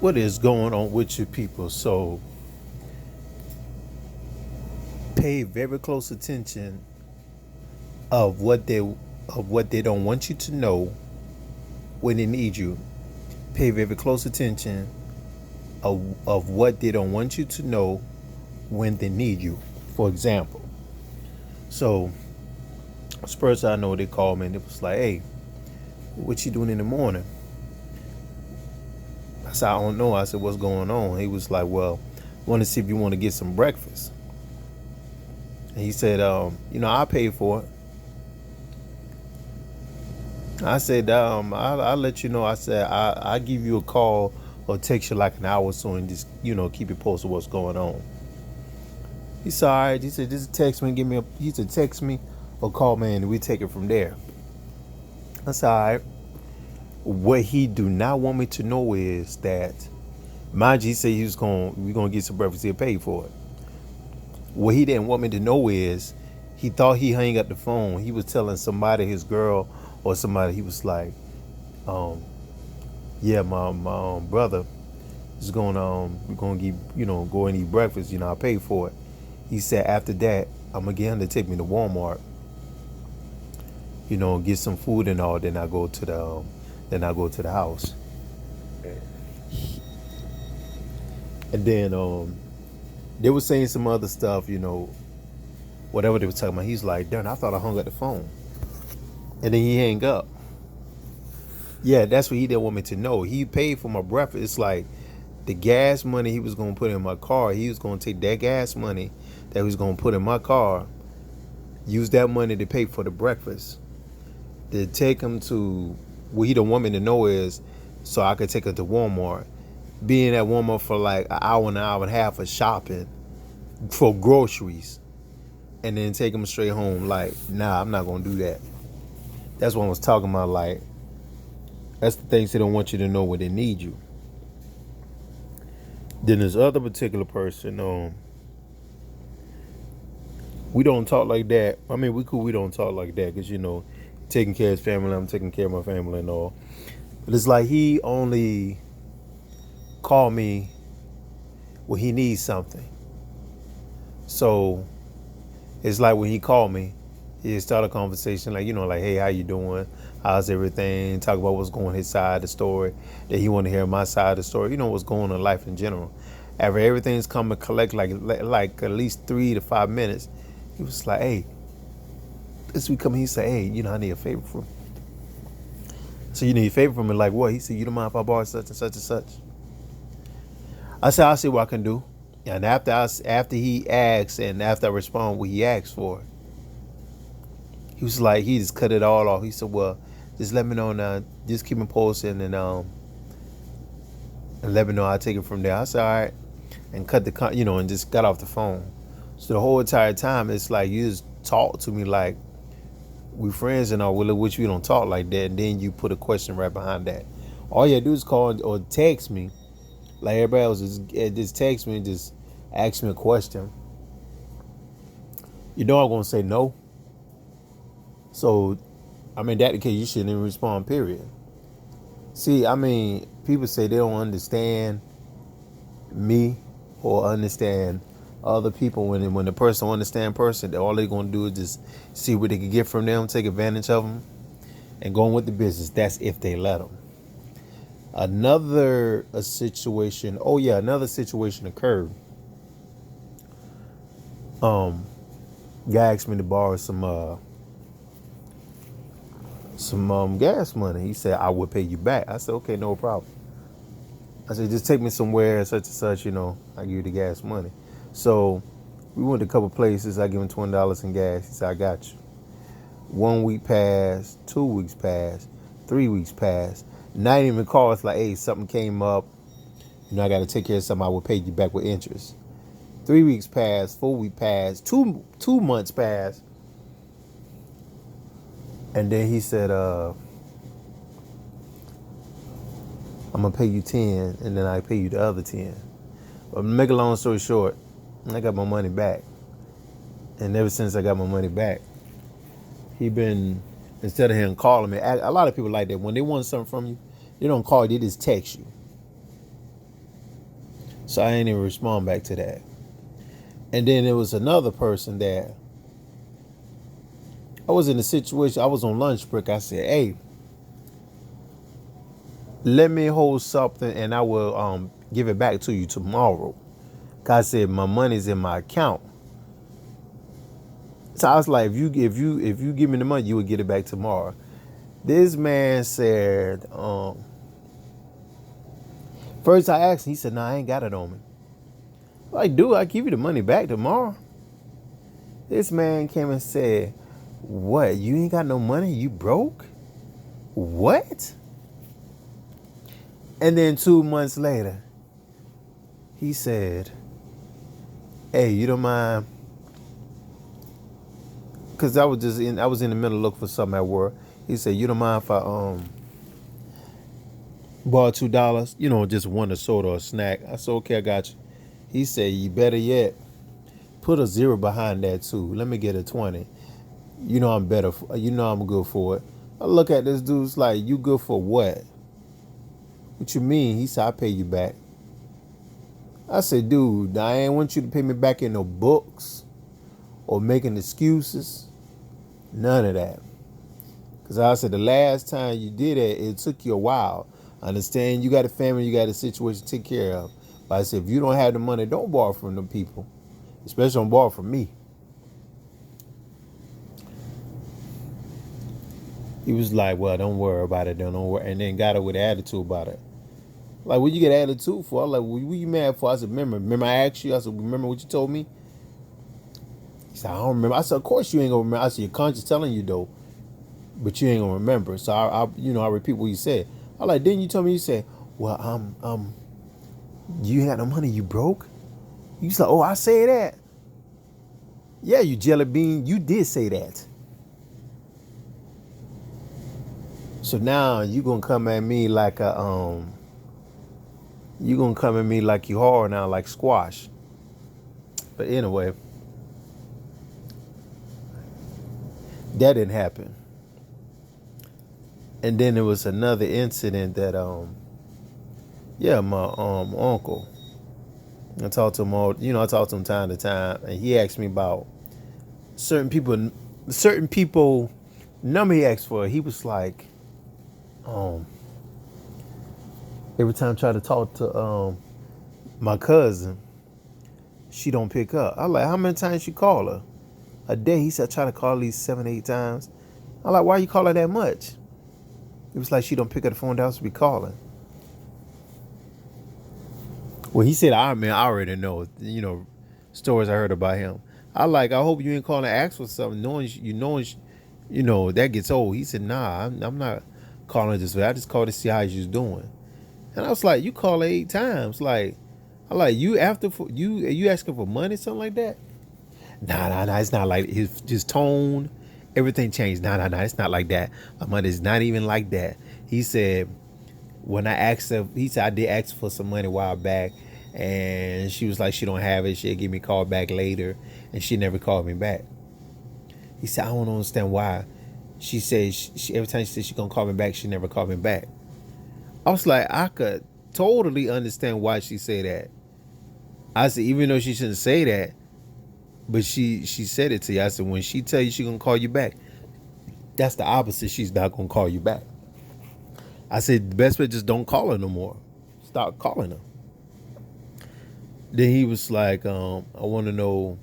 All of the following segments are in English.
What is going on with you people? So pay very close attention of what they don't want you to know when they need you. Pay very close attention of what they don't want you to know when they need you. For example, so this person I know, they called me and it was like, "Hey, what you doing in the morning?" I said, "I don't know." I said, "What's going on?" He was like, "Well, I want to see if you want to get some breakfast." And he said, "I pay for it." I said, I'll let you know. I said, I'll give you a call or text you like an hour or so and just, keep you posted what's going on. He said, all right. He said, just text me, he said, text me or call me and we take it from there. I said, all right. What he do not want me to know is that, mind you, he said we're going to get some breakfast, he'll pay for it. What he didn't want me to know is he thought he hung up the phone. He was telling somebody, his girl or somebody, he was like, um, yeah, my brother is going we're gonna get go and eat breakfast. I pay for it. He said after that I'm gonna get him to take me to Walmart. Get some food and all. Then I go to the house. And then they were saying some other stuff. Whatever they were talking about. He's like, darn, I thought I hung up the phone. And then he hang up. Yeah, that's what he didn't want me to know. He paid for my breakfast. It's like the gas money he was gonna put in my car. He was gonna take that gas money that he was gonna put in my car, use that money to pay for the breakfast. To take him to what he don't want me to know is so I could take her to Walmart. Being at Walmart for like an hour and a half of shopping for groceries, and then take him straight home. Like, nah, I'm not gonna do that. That's what I was talking about. Like, that's the things they don't want you to know when they need you. Then this other particular person, we don't talk like that. I mean, we cool. We don't talk like that because taking care of his family, I'm taking care of my family and all. But it's like he only call me when he needs something. So it's like when he called me, he start a conversation like hey, how you doing? How's everything? Talk about what's going on his side of the story. That he want to hear my side of the story. What's going on in life in general. After everything's come and collect like at least 3 to 5 minutes, he was like, hey, this week coming. He said, hey, I need a favor from. So you need a favor from me, like what? He said, you don't mind if I borrow such and such and such. I said, I'll see what I can do. And after he asked and after I respond what he asked for, he was like, he just cut it all off. He said, well, just let me know now. Just keep me posted and let me know. I'll take it from there. I said, all right, and cut and just got off the phone. So the whole entire time, it's like you just talk to me like we friends and all, which we don't talk like that. And then you put a question right behind that. All you do is call or text me, like everybody else. Just text me and just ask me a question. I'm gonna say no. So, that case, you shouldn't even respond. Period. See, people say they don't understand me or understand other people when the person understand person, all they're gonna do is just see what they can get from them, take advantage of them, and go on with the business. That's if they let them. Another situation. Oh yeah, another situation occurred. Guy asked me to borrow some gas money. He said I would pay you back. I said okay, no problem. I said just take me somewhere such and such. I give you the gas money. So we went to a couple places. I give him $20 in gas. He said I got you. 1 week passed, 2 weeks passed, 3 weeks passed. Not even call. It's like, hey, something came up. I got to take care of something. I will pay you back with interest. 3 weeks passed, 4 weeks passed, 2 months passed, and then he said, "I'm gonna pay you 10, and then I pay you the other 10." But to make a long story short, I got my money back, and ever since I got my money back, he been instead of him calling me. A lot of people like that when they want something from you, They don't call you, they just text you. So I ain't even respond back to that. And then there was another person that I was in a situation, I was on lunch break. I said, hey, let me hold something and I will give it back to you tomorrow. Cause I said my money's in my account. So I was like, if you give me the money, you would get it back tomorrow. This man said, first I asked him, he said, nah, I ain't got it on me. Like, dude, I give you the money back tomorrow. This man came and said, what? You ain't got no money? You broke? What? And then 2 months later, he said, hey, you don't mind? Cause I was in the middle of looking for something at work. He said, you don't mind if I borrow $2? You know, just one a soda or a snack. I said, okay, I got you. He said, you better yet, put a zero behind that too. Let me get a 20. You know I'm better. You know I'm good for it. I look at this dude's like, you good for what? What you mean? He said, I pay you back. I said, dude, I ain't want you to pay me back in no books or making excuses. None of that. Because I said, the last time you did it, it took you a while. I understand you got a family, you got a situation to take care of. But I said, if you don't have the money, don't borrow from them people. Especially don't borrow from me. He was like, well, don't worry about it. Don't worry. And then got it with attitude about it. Like, what you get attitude for? I was like, what you mad for? I said, remember I asked you? I said, remember what you told me? He said, I don't remember. I said, of course you ain't gonna remember. I said, your conscience telling you though, but you ain't gonna remember. So I repeat what you said. I like, then you told me, you said, well, you ain't got no money, you broke? You said, oh, I say that. Yeah, you jelly bean, you did say that. So now you gonna come at me like you hard now, like squash. But anyway, that didn't happen. And then there was another incident that my uncle. I talked to him I talked to him time to time, and he asked me about certain people number he asked for. He was like, every time I try to talk to my cousin, she don't pick up. I like, how many times you call her? A day. He said, I try to call at least 7, 8 times. I like, why you call her that much? It was like she don't pick up the phone down to be calling. Well, he said, I already know, stories I heard about him. I hope you ain't calling to ask for something, knowing that gets old. He said, nah, I'm not calling this way. I just called to see how you's doing. And I was like, you call her 8 times. Like, you asking for money, something like that? Nah, it's not like his tone, everything changed. Nah, it's not like that. My money's not even like that. He said, when I asked her, he said, I did ask for some money a while back, and she was like, she don't have it. She'll give me a call back later, and she never called me back. He said, I don't understand why. She said, every time she said she's going to call me back, she never called me back. I was like, I could totally understand why she said that. I said, even though she shouldn't say that, but she said it to you. I said, when she tell you she's going to call you back, that's the opposite. She's not going to call you back. I said, the best way, just don't call her no more. Stop calling her. Then he was like, I want to know,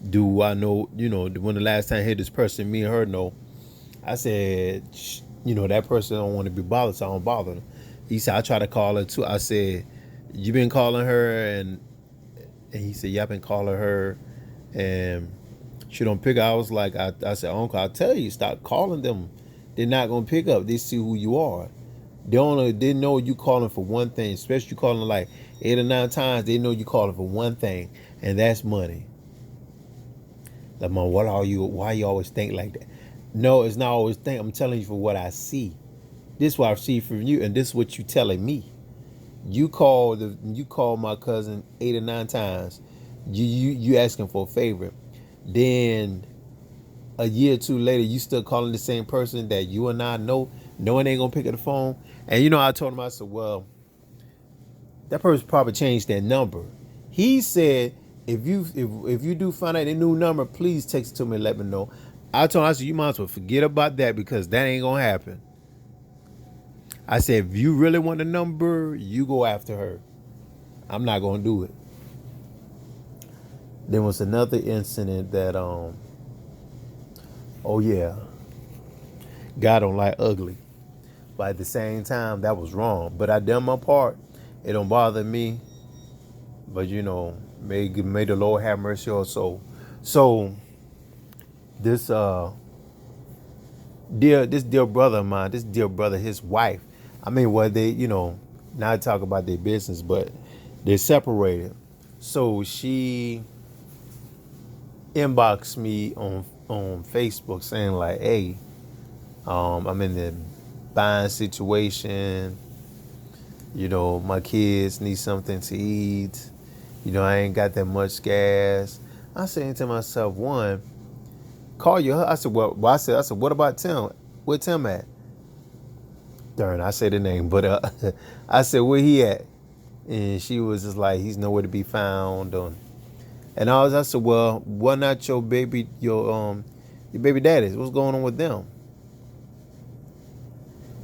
do I know, when the last time I hit this person, me and her know. I said, that person don't want to be bothered, so I don't bother them. He said, I try to call her too. I said, you been calling her? And he said, yeah, I've been calling her, and she don't pick up. I was like, I said, Uncle, I tell you, stop calling them. They're not gonna pick up. They see who you are. They know you calling for one thing, especially you calling like 8 or 9 times. They know you calling for one thing, and that's money. Like, Mom, why you always think like that? No, it's not always think. I'm telling you for what I see. This is what I see from you, and this is what you telling me. You call my cousin 8 or 9 times. You asking for a favor. Then a year or two later, you still calling the same person that you and I know knowing they ain't gonna pick up the phone. And I told him, I said, well, that person probably changed their number. He said, if you do find out a new number, please text it to me and let me know. I told him, I said, you might as well forget about that because that ain't gonna happen. I said, if you really want the number, you go after her. I'm not gonna do it. There was another incident that oh yeah, God don't like ugly. But at the same time, that was wrong. But I done my part. It don't bother me. But may the Lord have mercy on your soul. So this dear brother of mine, this dear brother, his wife. I mean, well, they not talk about their business, but they're separated. So she inboxed me on Facebook saying like, hey, I'm in the buying situation. My kids need something to eat. I ain't got that much gas. I saying to myself, one, call your husband. I said, well, I said, what about Tim? Where Tim at? Darn, I say the name, but I said, where he at? And she was just like, he's nowhere to be found. And I said, well, what not your baby daddies? What's going on with them?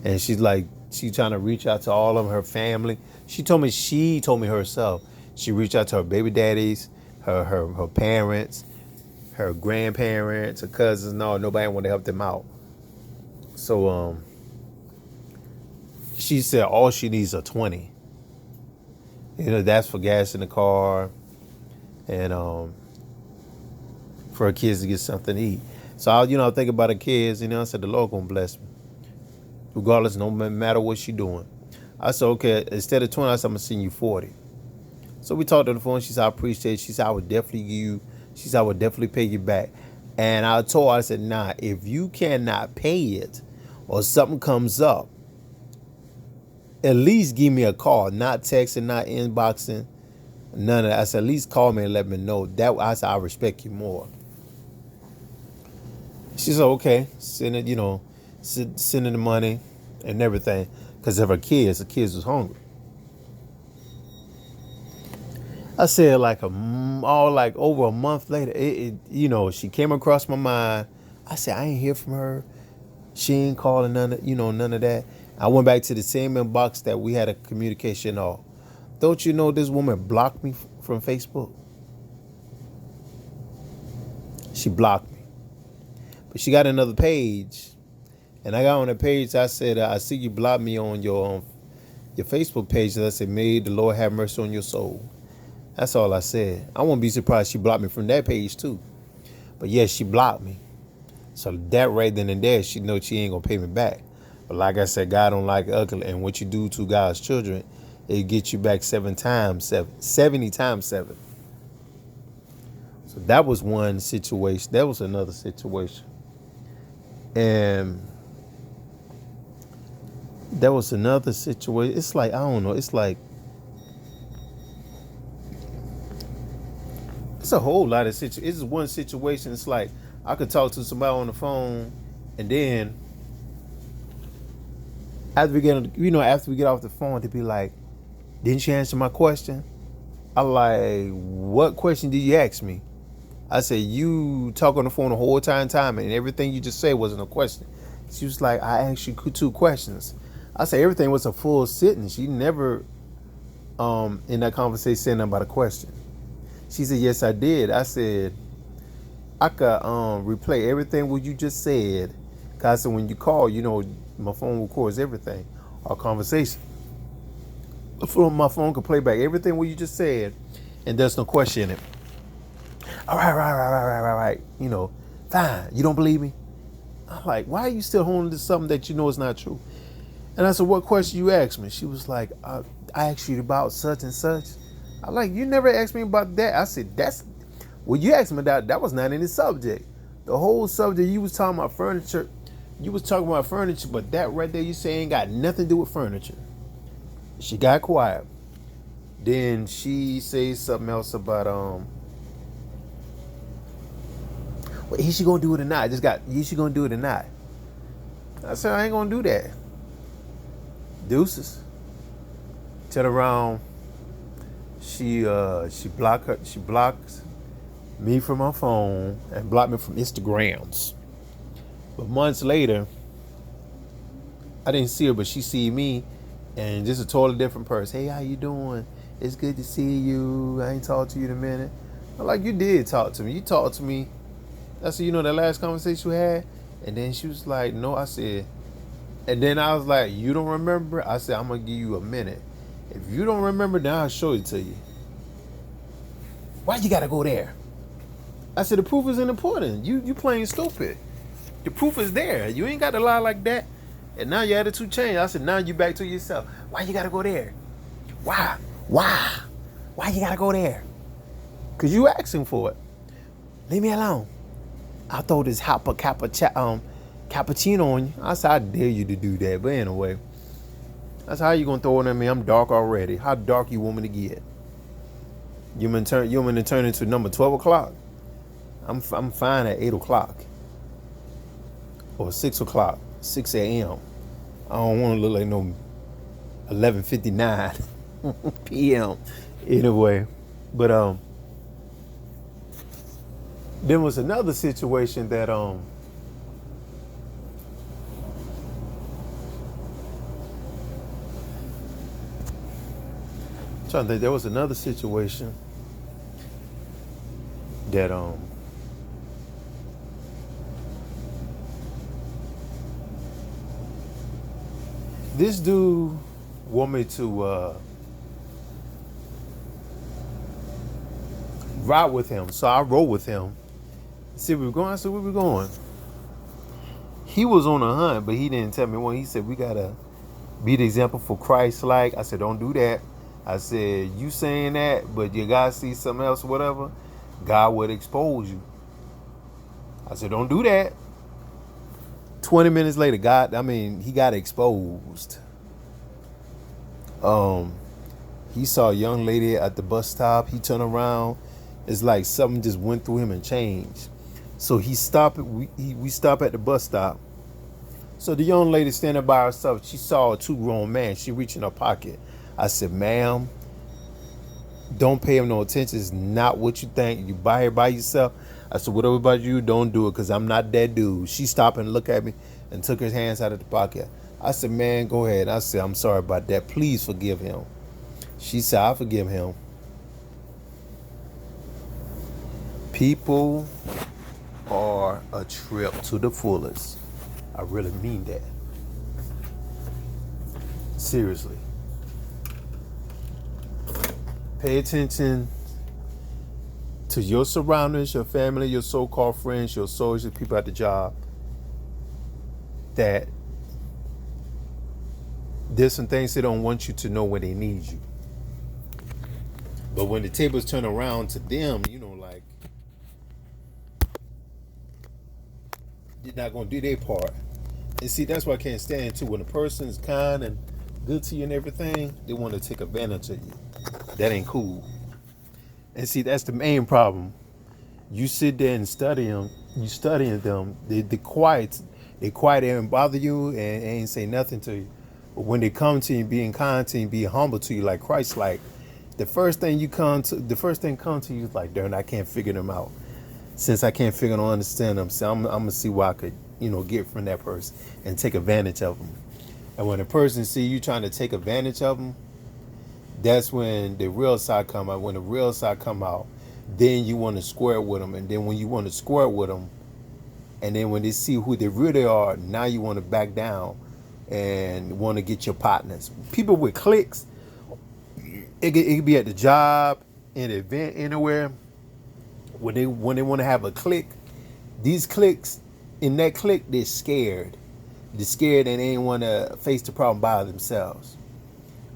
And she's like, she trying to reach out to all of her family. She told me herself. She reached out to her baby daddies, her parents, her grandparents, her cousins. No, nobody wanted to help them out. So she said all she needs are 20. That's for gas in the car and for her kids to get something to eat. So I think about her kids. I said the Lord gonna bless me, regardless, no matter what she doing. I said, okay, instead of 20, I said, I'm gonna send you 40. So we talked on the phone. She said, I appreciate it. She said, I would definitely give you. She said, I would definitely pay you back. And I told her, I said, nah, if you cannot pay it or something comes up, at least give me a call, not texting, not inboxing, none of that. I said, at least call me and let me know. That I said, I respect you more. She said, okay, sending the money and everything. Because of her kids, the kids was hungry. I said over a month later, she came across my mind. I said, I ain't hear from her. She ain't calling none of that. I went back to the same inbox that we had a communication on. Don't you know this woman blocked me from Facebook? She blocked me. But she got another page. And I got on the page, I said, I see you blocked me on your Facebook page. And I said, may the Lord have mercy on your soul. That's all I said. I won't be surprised she blocked me from that page too. But yes, she blocked me. So that right then and there, she knows she ain't gonna pay me back. But like I said, God don't like ugly. And what you do to God's children, it gets you back 70 times 7. So that was one situation. That was another situation. And there was another situation. It's like, I don't know. It's like, it's a whole lot of situations. It's one situation. It's like I could talk to somebody on the phone, and then after we get off the phone, they'd be like, "Didn't you answer my question?" I like, "What question did you ask me?" I said, "You talk on the phone the whole time, and everything you just said wasn't a question." She was like, "I asked you 2 questions." I said, "Everything was a full sentence. You never, in that conversation, said nothing about a question." She said, "Yes, I did." I said, "I could replay everything what you just said." Cause I said, when you call, my phone records everything, our conversation. My phone could play back everything what you just said, and there's no question in it. All right. Fine. You don't believe me? I'm like, why are you still holding to something that you know is not true? And I said, what question you asked me? She was like, I asked you about such and such. I'm like, you never asked me about that. I said, you asked me that was not any subject. The whole subject, you was talking about furniture. You was talking about furniture, but that right there you say ain't got nothing to do with furniture. She got quiet. Then she says something else about, well, is she gonna do it or not? Is she gonna do it or not? I said, I ain't gonna do that. Deuces. Turn around. She blocks me from my phone and blocked me from Instagrams. But months later, I didn't see her, but she see me, and just a totally different person. Hey, how you doing? It's good to see you. I ain't talked to you in a minute. I'm like, you did talk to me. You talked to me. I said, that last conversation we had? And then she was like, no. I said, and then I was like, you don't remember? I said, I'm going to give you a minute. If you don't remember, then I'll show it to you. Why you got to go there? I said, the proof isn't important. You playing stupid. The proof is there. You ain't got to lie like that. And now your attitude changed. I said, now you back to yourself. Why you got to go there? Why? Why you got to go there? Because you asking for it. Leave me alone. I'll throw this cappuccino on you. I said, I dare you to do that. But anyway, that's how you going to throw it at me. I'm dark already. How dark you want me to get? You want me to turn into number 12 o'clock? I'm fine at 8 o'clock. Or 6 o'clock. 6 a.m. I don't want to look like no 11:59 p.m. Anyway, but there was another situation that trying to think, there was another situation that this dude want me to ride with him. So I rode with him. See where we're going? I said, where we going? He was on a hunt, but he didn't tell me when. He said, we got to be the example for Christ like. I said, don't do that. I said, you saying that, but you got to see something else or whatever, God would expose you. I said, don't do that. 20 minutes later, he got exposed. He saw a young lady at the bus stop. He turned around. It's like something just went through him and changed. So he stopped. We stopped at the bus stop. So the young lady standing by herself, she saw a two grown man. She reached in her pocket. I said, ma'am, don't pay him no attention. It's not what you think. You buy here by yourself. I said, whatever about you, don't do it, because I'm not that dude. She stopped and looked at me and took her hands out of the pocket. I said, man, go ahead. I said, I'm sorry about that. Please forgive him. She said, I forgive him. People are a trip to the fullest. I really mean that. Seriously. Pay attention to your surroundings, your family, your so-called friends, your soldiers, people at the job. That there's some things they don't want you to know when they need you. But when the tables turn around to them, like, you're not going to do their part. And see, that's why I can't stand too. When a person is kind and good to you and everything, they want to take advantage of you. That ain't cool. And see, that's the main problem. You sit there and study them. You studying them. They quiet and bother you and ain't say nothing to you. But when they come to you, being kind to you, being humble to you, like Christ, like the first thing come to you is like, darn, I can't figure them out. Since I can't figure them, understand them, so I'm gonna see what I could, get from that person and take advantage of them. And when a person see you trying to take advantage of them, that's when the real side come out. When the real side come out, then you want to square with them. And then when you want to square with them, and then when they see who they really are, now you want to back down and want to get your partners. People with cliques, it could be at the job, in an event, anywhere. When they want to have a clique, these cliques, in that clique, they're scared. They're scared and they ain't want to face the problem by themselves.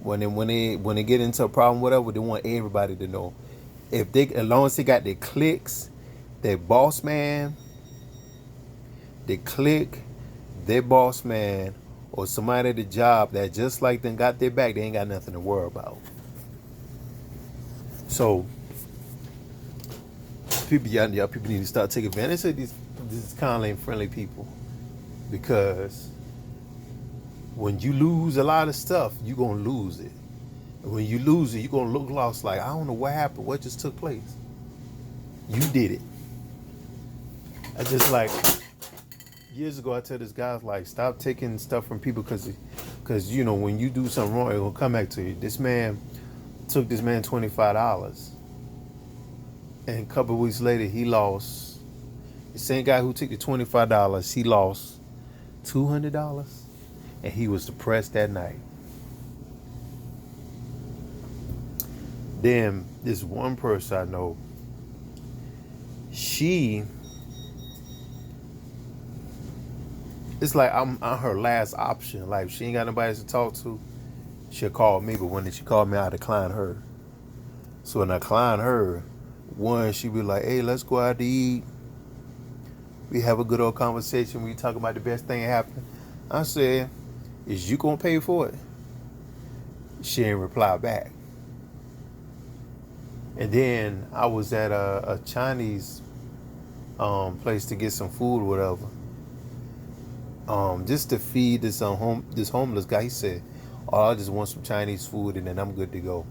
When they get into a problem, whatever, they want everybody to know. As long as they got their cliques, their boss man, their clique, their boss man, or somebody at the job that just like them got their back, they ain't got nothing to worry about. So people need to start taking advantage of these kindly and friendly people, because When you lose a lot of stuff, you're gonna lose it. And when you lose it, you're gonna look lost like, I don't know what happened, what just took place. You did it. I just like years ago I tell this guy like stop taking stuff from people because you know when you do something wrong, it will come back to you. This man took this man $25. And a couple of weeks later he lost the same guy who took the $25, he lost $200 and he was depressed that night. Then this one person I know, it's like I'm her last option. Like if she ain't got nobody to talk to, she'll call me. But when she called me, I decline her. So when I decline her, one, she be like, hey, let's go out to eat. We have a good old conversation. We talk about the best thing that happened. I said, is you gonna pay for it? She didn't reply back. And then I was at a Chinese place to get some food or whatever. Just to feed this homeless guy. He said, oh, I just want some Chinese food and then I'm good to go.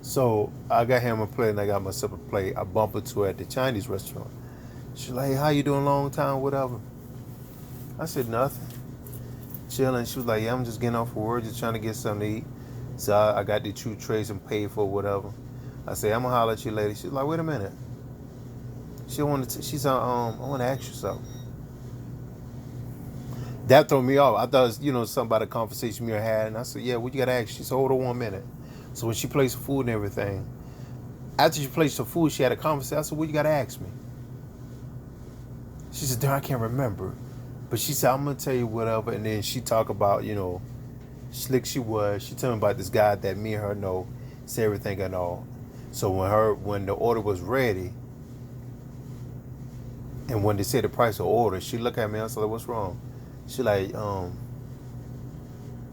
So I got him a plate and I got myself a plate. I bump into her at the Chinese restaurant. She's like, hey, how you doing? Long time, whatever. I said, nothing. Chilling. She was like, yeah, I'm just getting off of work, just trying to get something to eat. So I got the 2 trays and paid for whatever. I said, I'm gonna holler at you later. She's like, wait a minute. She said, I want to ask you something. That threw me off. I thought it was, something about a conversation we had. And I said, yeah, what you got to ask? She said, hold on 1 minute. So when she placed the food and everything, after she placed the food, she had a conversation. I said, what you got to ask me? She said, darn, I can't remember. But she said, I'm going to tell you whatever. And then she talked about, slick she was. She told me about this guy that me and her know, say everything and all. So when the order was ready, and when they said the price of order, she looked at me and I said, what's wrong? She like, can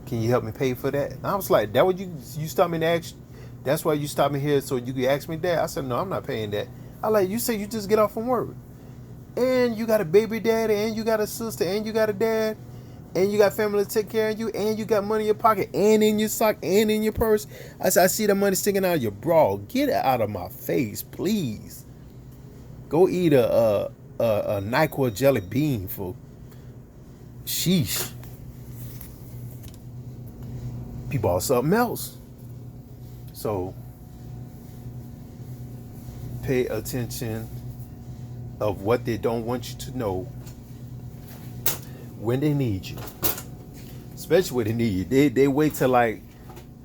you help me pay for that? And I was like, that what you stopped me to ask? That's why you stopped me here so you could ask me that? I said, no, I'm not paying that. I like, you say you just get off from work. And you got a baby daddy, and you got a sister, and you got a dad, and you got family to take care of you, and you got money in your pocket, and in your sock, and in your purse. I said, I see the money sticking out of your bra. Get it out of my face, please. Go eat a NyQuil jelly bean for sheesh. People are something else. So pay attention of what they don't want you to know when they need you. Especially when they need you. They wait till like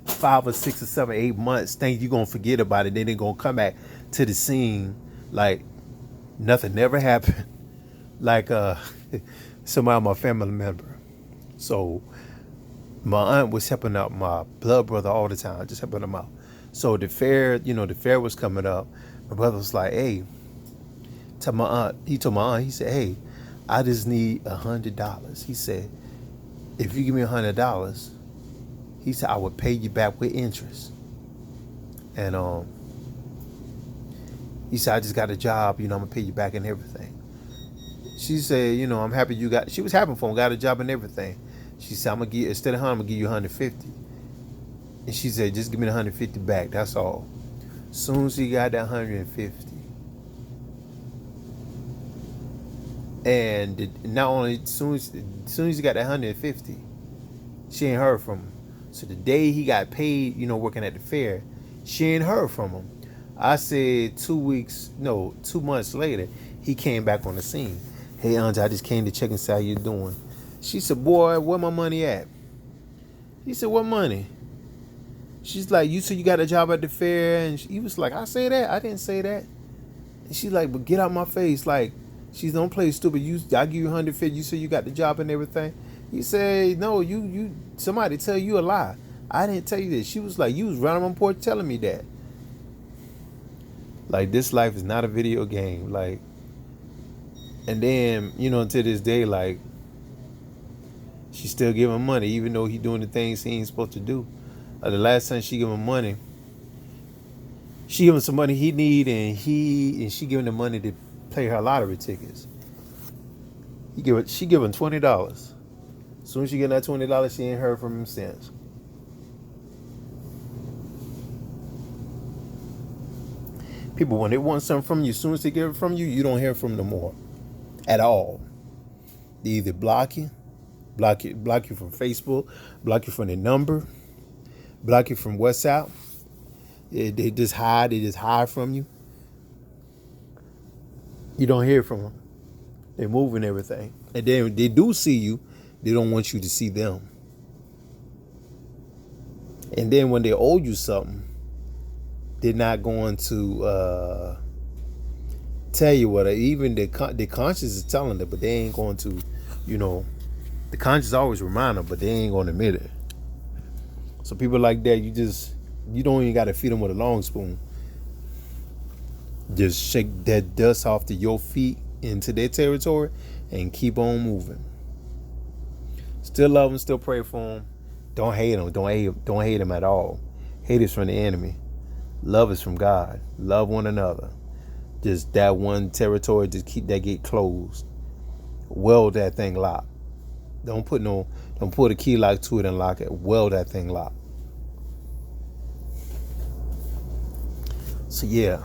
5 or 6 or 7, 8 months, think you're gonna forget about it, then they're gonna come back to the scene like nothing never happened. Like somebody, my family member. So my aunt was helping out my blood brother all the time, just helping him out. So the fair was coming up. My brother was like, hey, tell my aunt, he told my aunt, he said, hey, I just need $100. He said, if you give me $100, he said, I would pay you back with interest. And he said, I just got a job, I'm gonna pay you back and everything. She said, I'm happy she was happy for him, got a job and everything. She said, instead of $100, I'm gonna give you $150. And she said, just give me the $150 back, that's all. Soon as he got that $150, and not only soon as he got that $150, she ain't heard from him. So the day he got paid, working at the fair, she ain't heard from him. I said 2 months later, he came back on the scene. Hey, Auntie, I just came to check and see how you doing. She said, boy, where my money at? He said, what money? She's like, you said you got a job at the fair. And he was like, I say that? I didn't say that. And she's like, but get out my face. Like, she's don't play stupid. I give you $150. You said you got the job and everything. He said, no, you somebody tell you a lie. I didn't tell you this. She was like, you was running on porch telling me that. Like, this life is not a video game. Like, and then, to this day, like, she's still giving money, even though he doing the things he ain't supposed to do. The last time she gave him money, she gave him some money he need, and she gave him the money to play her lottery tickets. She give him $20. As soon as she get that $20, she ain't heard from him since. People, when they want something from you, as soon as they get it from you, you don't hear from them no more. At all. They either block you from Facebook, block you from their number, block you from WhatsApp. They just hide from you. You don't hear from them. They're moving everything. And then they do see you, they don't want you to see them. And then when they owe you something, they're not going to tell you what. Even the conscience is telling them, but they ain't going to, the conscience always remind them, but they ain't going to admit it. So people like that, you don't even got to feed them with a long spoon. Just shake that dust off to your feet into their territory and keep on moving. Still love them, still pray for them. Don't hate them. Don't hate them at all. Hate is from the enemy. Love is from God. Love one another. Just that one territory, just keep that gate closed. Weld that thing locked. Don't put a key lock to it and lock it. Weld that thing locked. So yeah.